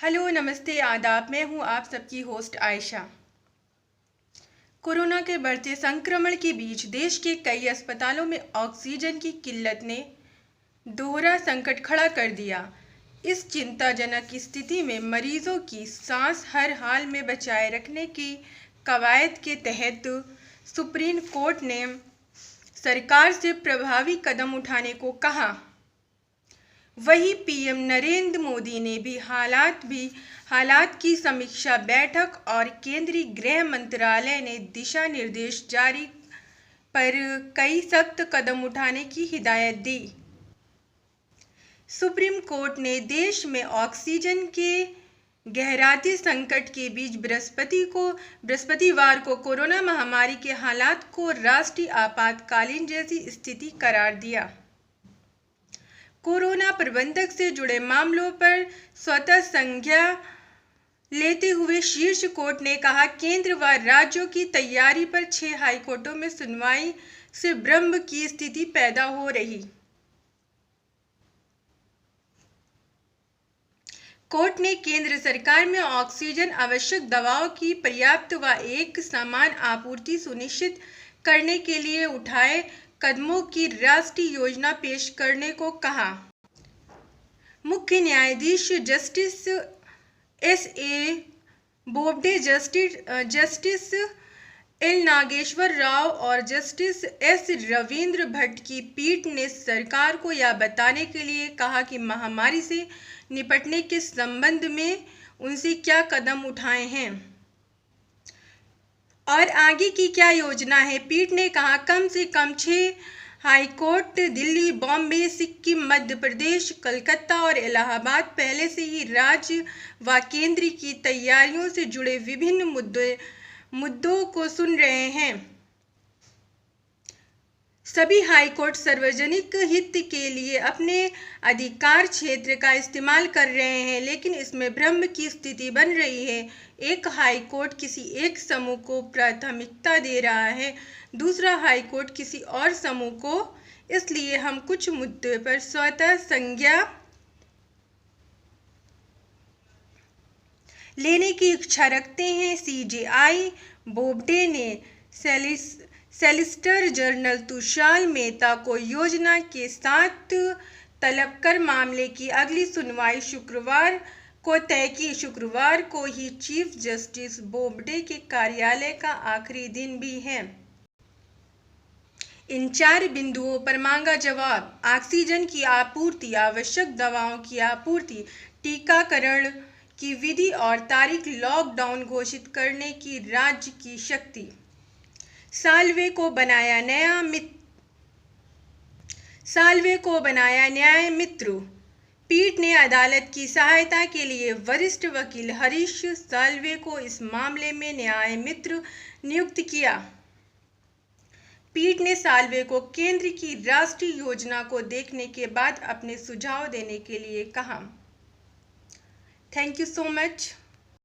Hello, नमस्ते, आदाब। मैं हूं आप सबकी होस्ट आयशा। कोरोना के बढ़ते संक्रमण के बीच देश के कई अस्पतालों में ऑक्सीजन की किल्लत ने दोहरा संकट खड़ा कर दिया। इस चिंताजनक स्थिति में मरीजों की सांस हर हाल में बचाए रखने की कवायद के तहत सुप्रीम कोर्ट ने सरकार से प्रभावी कदम उठाने को कहा। वहीं पीएम नरेंद्र मोदी ने भी हालात की समीक्षा बैठक और केंद्रीय गृह मंत्रालय ने दिशा निर्देश जारी पर कई सख्त कदम उठाने की हिदायत दी। सुप्रीम कोर्ट ने देश में ऑक्सीजन के गहराते संकट के बीच बृहस्पतिवार को कोरोना महामारी के हालात को राष्ट्रीय आपातकालीन जैसी स्थिति करार दिया। कोरोना प्रबंधन से जुड़े मामलों पर स्वतः संज्ञा लेते हुए शीर्ष कोर्ट ने कहा, केंद्र व राज्यों की तैयारी पर 6 हाईकोर्टों में सुनवाई से भ्रम की स्थिति पैदा हो रही। कोर्ट ने केंद्र सरकार में ऑक्सीजन आवश्यक दवाओं की पर्याप्त व एक समान आपूर्ति सुनिश्चित करने के लिए उठाए कदमों की राष्ट्रीय योजना पेश करने को कहा। मुख्य न्यायाधीश जस्टिस एस.ए. बोबडे, जस्टिस एल. नागेश्वर राव और जस्टिस एस. रविंद्र भट्ट की पीठ ने सरकार को यह बताने के लिए कहा कि महामारी से निपटने के संबंध में उनसे क्या कदम उठाए हैं और आगे की क्या योजना है। पीठ ने कहा, कम से कम 6 हाईकोर्ट दिल्ली, बॉम्बे, सिक्किम, मध्य प्रदेश, कलकत्ता और इलाहाबाद पहले से ही राज्य व केंद्र की तैयारियों से जुड़े विभिन्न मुद्दों को सुन रहे हैं। सभी हाईकोर्ट सार्वजनिक हित के लिए अपने अधिकार क्षेत्र का इस्तेमाल कर रहे हैं, लेकिन इसमें भ्रम की स्थिति बन रही है। एक हाईकोर्ट किसी एक समूह को प्राथमिकता दे रहा है, दूसरा हाईकोर्ट किसी और समूह को। इसलिए हम कुछ मुद्दों पर स्वतः संज्ञा लेने की इच्छा रखते हैं। सीजेआई बोबडे ने सॉलिसिटर जनरल तुषार मेहता को योजना के साथ तलब कर मामले की अगली सुनवाई शुक्रवार को तय की। शुक्रवार को ही चीफ जस्टिस बोबडे के कार्यालय का आखिरी दिन भी है। इन 4 बिंदुओं पर मांगा जवाब। ऑक्सीजन की आपूर्ति, आवश्यक दवाओं की आपूर्ति, टीकाकरण की विधि और तारीख, लॉकडाउन घोषित करने की राज्य की शक्ति। साल्वे को बनाया न्याय मित्र। पीठ ने अदालत की सहायता के लिए वरिष्ठ वकील हरीश साल्वे को इस मामले में न्याय मित्र नियुक्त किया। पीठ ने साल्वे को केंद्र की राष्ट्रीय योजना को देखने के बाद अपने सुझाव देने के लिए कहा। Thank you so much.